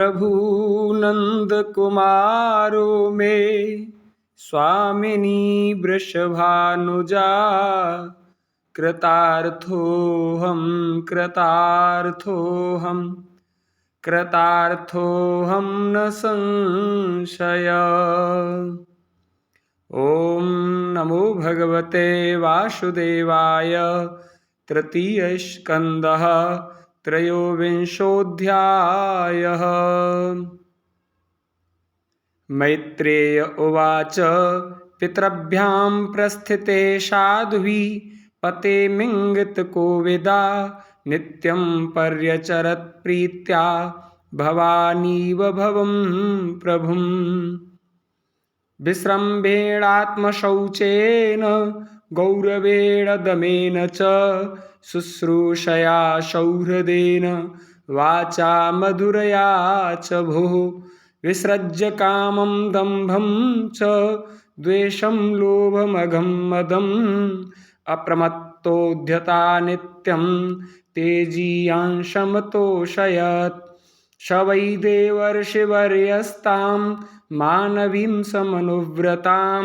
प्रभु नंद कुमारो में स्वामिनी वृषभानुजा कृतार्थोऽहं कृतार्थोऽहं कृतार्थोऽहं न संशय। ओम नमो भगवते वासुदेवाय। तृतीय स्कंदः त्रयोविंशोऽध्यायः। मैत्रेय उवाच पितृभ्यां प्रस्थिते साध्वी पतेमिङ्गितकोविदा नित्यं पर्यचरत् प्रीत्या भवानीव भवं प्रभुम्। विस्रम्भेणात्मशौचेन गौरवेण दमेन च शुश्रूषया सौहृदेन वाचा मधुरया च भोः विसृज्य कामं दम्भं च द्वेषं लोभमघं मदम् अप्रमत्तोऽध्यता नित्यं तेजीयांशमतोषयत्। स वै देवर्षिवर्यस्तां मानवीं समनुव्रतां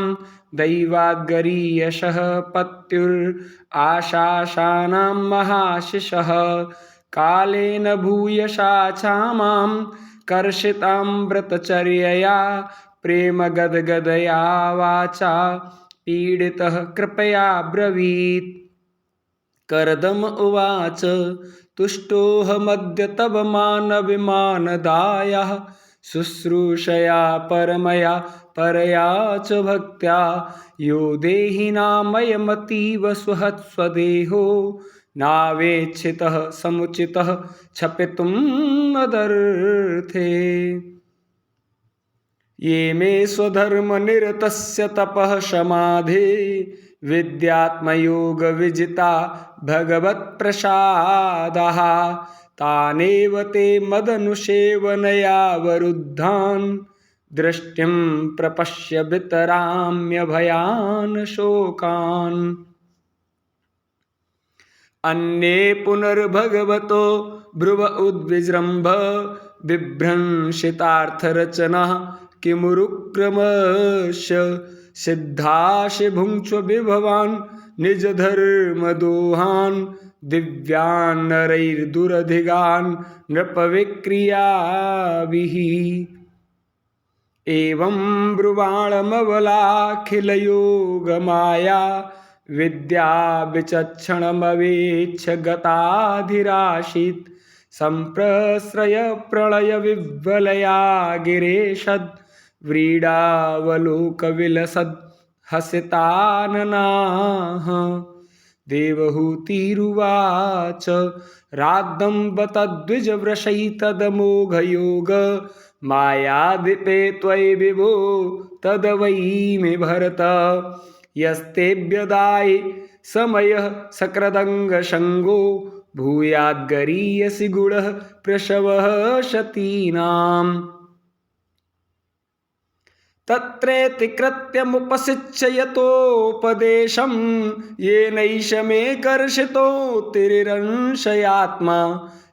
दैवाद्गरीयशः पत्युराशासानां महाशिषः कालेन भूयसा क्षामां कर्षितां व्रतचर्यया प्रेमगदगदया वाचा पीडितः कृपया ब्रवीत्। कर्दम उवाच तुष्टोऽहमद्य तव मानविमानदायाः शुश्रूषया परमया परया च भक्त्या यो देहिनामयमतीव स्वहत्स्वदेहो नावेक्षितः समुचितः क्षपितुं मदर्थे। ये मे स्वधर्मनिरतस्य तपः समाधे विद्यात्मयोगविजिता भगवत्प्रसादाः तानेव ते मदनुसेवनयावरुद्धान् दृष्टिं प्रपश्य वितराम्यभयान् शोकान्। अन्ये पुनर्भगवतो भ्रुव उद्विजृम्भ बिभ्रंशितार्थरचनः किमुरुक्रमस्य सिद्धाशि भुङ्क्ष्व विभवान् निजधर्मदोहान् दिव्यान् नरैर्दुरधिगान् नृपविक्रियाभिः। एवं ब्रुवाणमबलाखिलयोगमाया विद्या विचक्षणमवेक्ष्य गताधिराशीत् सम्प्रश्रय प्रलय विह्वलया गिरेशद् व्रीडावलोकविलसद् हसिताननाः। देवहूतिरुवाच राद्धं बत द्विजवृषैतदमोघयोग मायाधिपे त्वयि विभो तदवै मे भरत। यस्तेऽभ्यदायि समयः सकृदङ्गसङ्गो भूयाद्गरीयसि गुणः प्रसवः सतीनाम्। तत्रेतिकृत्यमुपशिच्य यतोपदेशं येनैष मे कर्षितोऽतिरिंशयात्मा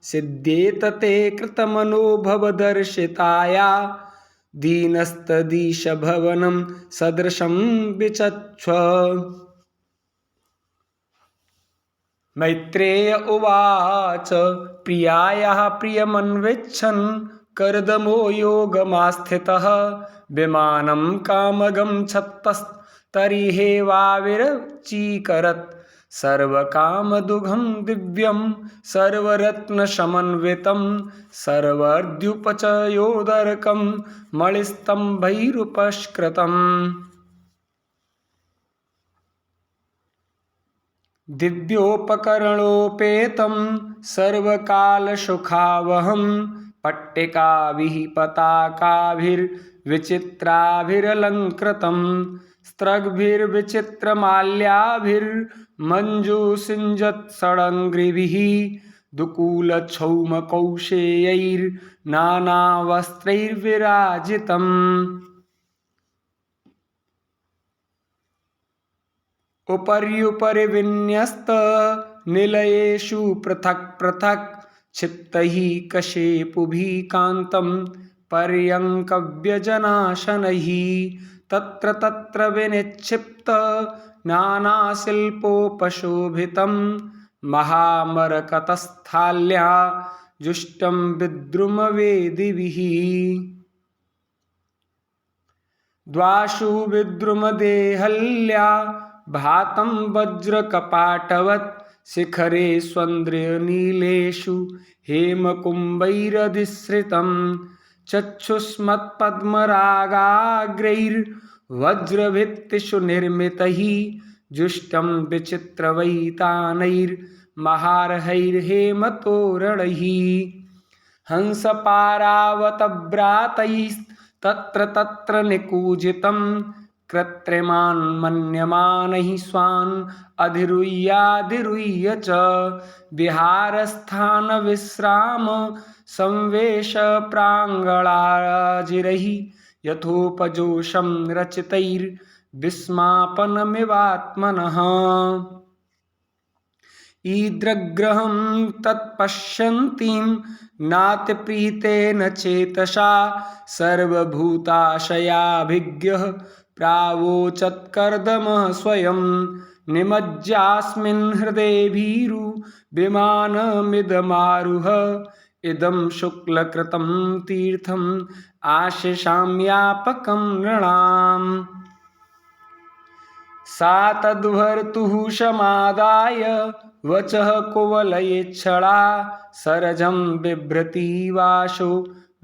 सिद्ध्येत ते कृतमनो भवदर्शिताया दीनस्तदीश भवनं सदृशं विचक्ष्व। मैत्रेय उवाच प्रियायाः प्रियमन्वेच्छन् कर्दमो योगमास्थितः विमानं कामगं छत्तस्तरिहेवाविरचीकरत् सर्वकामदुघं दिव्यं सर्वरत्नसमन्वितं सर्वर्ध्युपचयोदरकं मणिस्तम्भैरुपस्कृतम्। दिव्योपकरणोपेतं सर्वकालसुखावहं पट्टिकाभिः पताकाभिर्विचित्राभिरलङ्कृतं स्त्रग्भिर्विचित्रमाल्याभिर्मञ्जूषिञ्जत्षडङ्घ्रिभिः दुकूलक्षौमकौशेयैर्नानावस्त्रैर्विराजितम्। उपर्युपरि विन्यस्त निलयेषु पृथक् पृथक् चित्तैः कशेपुभिः कान्तं पर्यङ्कव्यजनाशनैः तत्र तत्र विनिक्षिप्त नानाशिल्पोपशोभितं महामरकतस्थाल्या जुष्टं विद्रुमवेदिभिः द्वाषु विद्रुमदेहल्या भातं वज्रकपाटवत् शिखरे स्वन्द्रनीलेषु हेमकुम्भैरधिसृतं चक्षुष्मत्पद्मरागाग्रैर्वज्रभित्तिषु निर्मितैः जुष्टं विचित्रवैतानैर्महार्हैर्हेमतोरणैः हंसपारावतभ्रातैस्तत्र तत्र निकूजितं कृत्रिमान् मन्यमानैः स्वान् अधिरुह्याधिरुह्य च विहारस्थानविश्राम संवेश प्राङ्गणाजिरैः यथोपजोषं रचितैर्विस्मापनमिवात्मनः ईदृग्ग्रहं तत्पश्यन्तीं नातिप्रीतेन चेतसा सर्वभूताशयाभिज्ञः प्रावोचत्कर्दमः स्वयं निमज्जास्मिन् हृदे भीरु विमानमिदमारुह इदं शुक्लकृतं तीर्थम् आशिषाम्यापकं नृणाम् सा तद्भर्तुः समादाय वचः कुवलयेच्छला सरजं बिभ्रती वाशो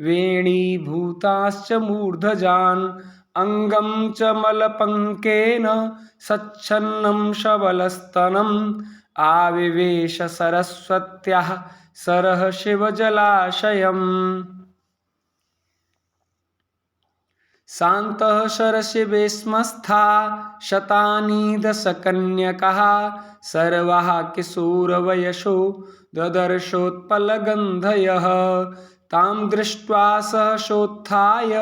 वेणीभूताश्च मूर्धजान् अङ्गं च मलपङ्केन सच्छन्नं शबलस्तनम् आविवेश सरस्वत्याः सरः शिवजलाशयम् शान्तः शरशिवेश्मस्था शतानि दशकन्यकः सर्वाः किशोरवयसो ददर्शोत्पलगन्धयः तां दृष्ट्वा सहसोत्थाय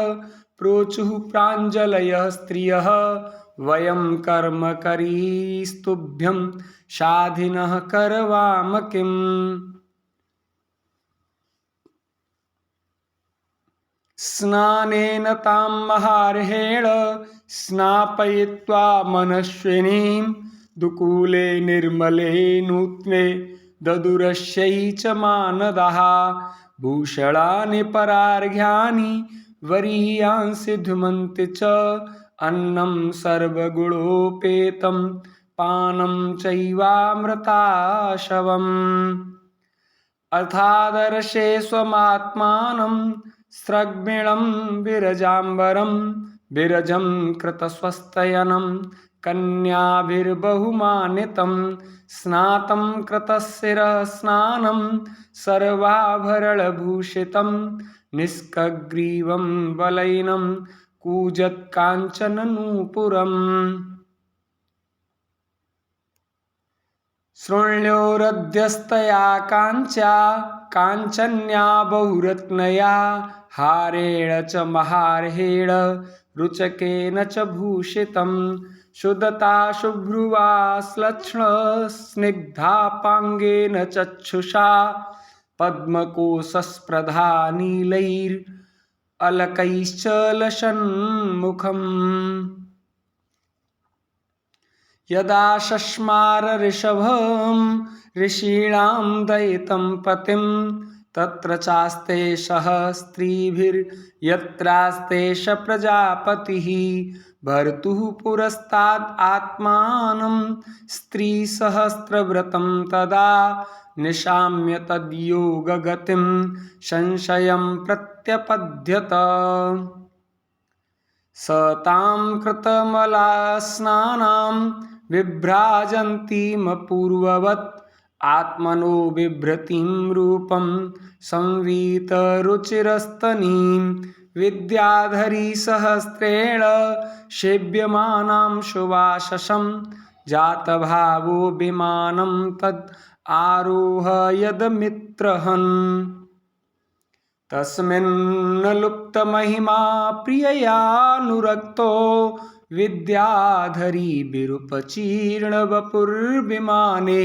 प्रोचुः प्राञ्जलयः स्त्रियः वयं कर्मकरीस्तुभ्यं साधिनः करवाम किम् स्नानेन तां महार्हेण स्नापयित्वा मनस्विनीं दुकूले निर्मले नूत्ने ददुरस्यै च मानदाः भूषणानि परार्घ्यानि वरीयांसि धुमन्ति च अन्नं सर्वगुणोपेतं पानं चैवामृताशवम् अर्थादर्शे स्वमात्मानं स्रग्मिणं विरजाम्बरं विरजं कृतस्वस्तयनं कन्याभिर्बहुमानितं स्नातं कृतशिरस्नानं सर्वाभरणभूषितं निष्कग्रीवं वलैनं कूजत्काञ्चननूपुरम् शृण्योरध्यस्तया काञ्च्या काञ्चन्या बहुरत्नया हारेण च महार्हेण रुचकेन च भूषितं शुद्धता शुभ्रुवा श्लक्ष्णस्निग्धापाङ्गेन चक्षुषा पद्मकोशस्प्रधा नीलैरलकैश्च लसन्मुखम् यदा शश्मार ऋषभं ऋषीणां दयितं पतिं तत्र चास्ते सहस्त्रीभिर्यत्रास्ते स प्रजापतिः भर्तुः पुरस्ताद् आत्मानं स्त्रीसहस्रव्रतं तदा निशाम्य तद्योगगतिं संशयं प्रत्यपद्यत स तां कृतमलास्नानां विभ्राजन्तीमपूर्ववत् आत्मनो बिभ्रतीं रूपं संवीतरुचिरस्तनीं विद्याधरी सहस्रेण सेव्यमानां सुवाससं जातभावो विमानं तद् आरोहयदमित्रहन् तस्मिन् लुप्तमहिमा प्रिययानुरक्तो विद्याधरी विरूपचीर्ण वपुर्विमाने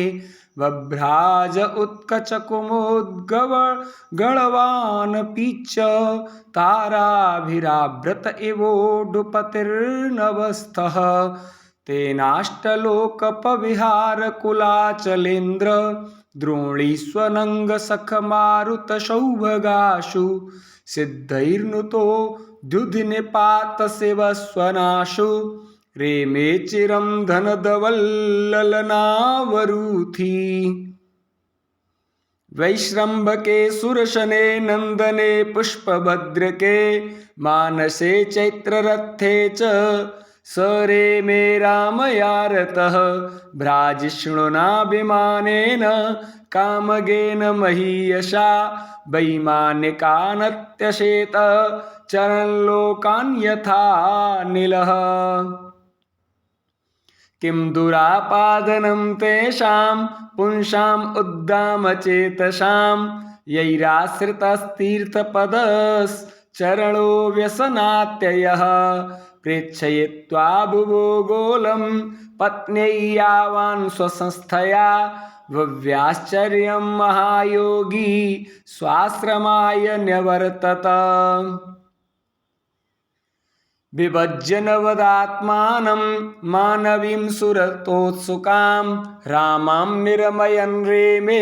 बभ्राज उत्कचकुमुद्गव गणवान् पीच ताराभिराव्रत इवोडुपतिर्नवस्थः तेनाष्टलोकपविहारकुलाचलेन्द्र द्रोणीष्वनङ्गसखमारुतसौभगाशु सिद्धैर्नुतो द्युधिनिपातशिवस्वनाशु रेमे चिरं धनदवल्ललनावरूथी वैश्रम्भके सुरशने नन्दने पुष्पभद्रके मानसे चैत्ररथे च स रेमे रामयारतः भ्राजिष्णुना विमानेन कामगेन महीयशा वैमानिकानत्यशेत चरन्लोकान् यथा नीलः किं दुरापादनं तेषां पुंसाम् उद्दामचेतसां यैराश्रितस्तीर्थपदश्चरणो व्यसनात्ययः प्रेक्षयित्वा भुवो गोलं पत्न्यै यावान् स्वसंस्थया वव्याश्चर्यं महायोगी स्वाश्रमाय न्यवर्तत विभज्य नवदात्मानं मानवीं सुरतोत्सुकां रामां निरमयन् रेमे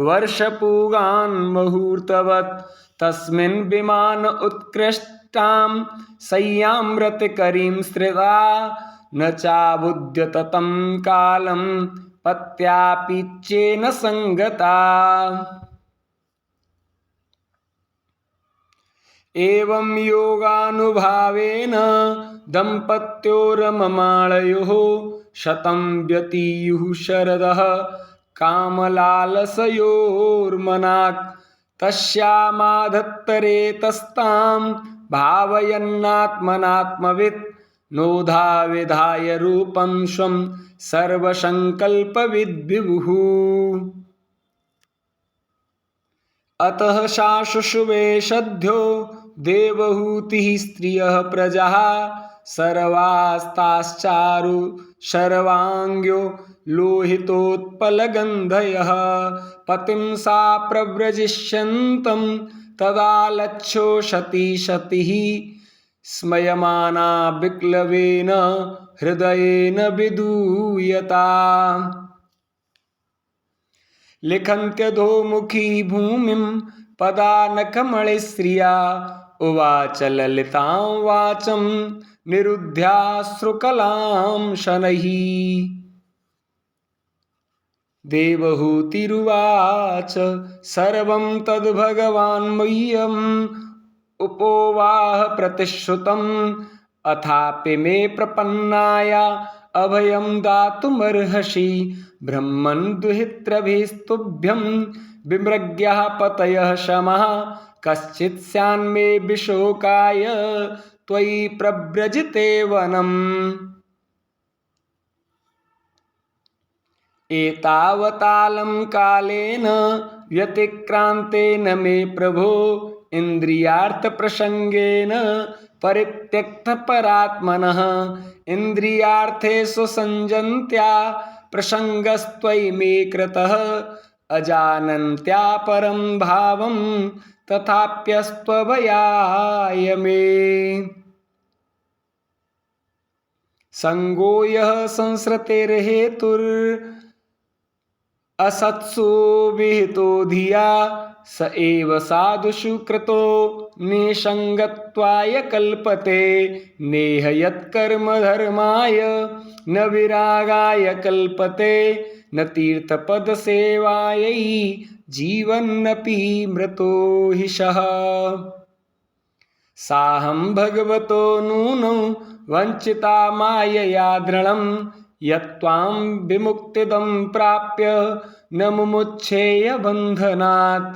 वर्षपूगान् मुहूर्तवत् तस्मिन् विमान उत्कृष्टां शय्यामृतकरीं स्थिता न चाबुध्यत तं कालं पत्यापीच्येन संगता एवं योगानुभावेन दम्पत्योरममाणयोः शतं व्यतीयुः शरदः कामलालसयोर्मनाक् तस्यामाधत्तरेतस्तां भावयन्नात्मनात्मवित् नोधा विधाय रूपं स्वं सर्वसङ्कल्पविद्विभुः अतः सा शुशुवे सद्यो देवहूतिः स्त्रियः प्रजाः सर्वास्ताश्चारु सर्वाङ्ग्यो लोहितोत्पलगन्धयः पतिं सा प्रव्रजिष्यन्तं तदा लक्षो सती सतिः स्मयमाना विक्लवेन हृदयेन विदूयता लिखन्त्यधोमुखी भूमिं पदानकमणिश्रिया उवाच ललितां वाचं निरुध्याश्रुकलां शनैः देवहूतिरुवाच सर्वं तद्भगवान् मह्यम् उपोवाह प्रतिश्रुतम् अथापि मे प्रपन्नाया अभयं दातुमर्हसि ब्रह्मन् दुहितृभिस्तुभ्यं विमृग्यः पतयः शमः कश्चित् स्यान्मे विशोकाय त्वयि प्रव्रजिते वनम् एतावतालं कालेन व्यतिक्रान्तेन मे प्रभो इन्द्रियार्थप्रसङ्गेन परित्यक्तपरात्मनः इन्द्रियार्थेषु संजन्त्या प्रसङ्गस्त्वयि मे कृतः अजानन्त्या परं भावं तथाप्यस्त्वभयाय मे संगो यः संसृतेर्हेतुर् असत्सु विहितो धिया स एव साधुषु कृतो निसंगत्वाय कल्पते नेह यत्कर्म धर्माय न विरागाय कल्पते न तीर्थपदसेवायै जीवन्नपि मृतो हि सः साहं भगवतो नूनं वञ्चिता मायया दृढं यत्त्वां विमुक्तिदं प्राप्य न मुमुच्छेय बन्धनात्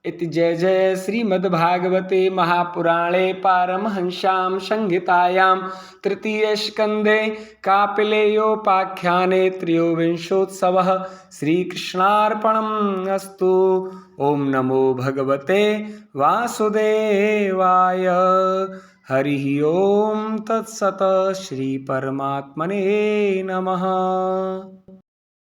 इति जय जय श्रीमद्भागवते महापुराणे पारमहंस्यां संहितायां तृतीयस्कन्धे कापिलेयोपाख्याने त्रयोविंशोत्सवः श्रीकृष्णार्पणम् अस्तु। ओम नमो भगवते वासुदेवाय। हरिः ओम तत्सत। श्री परमात्मने नमः।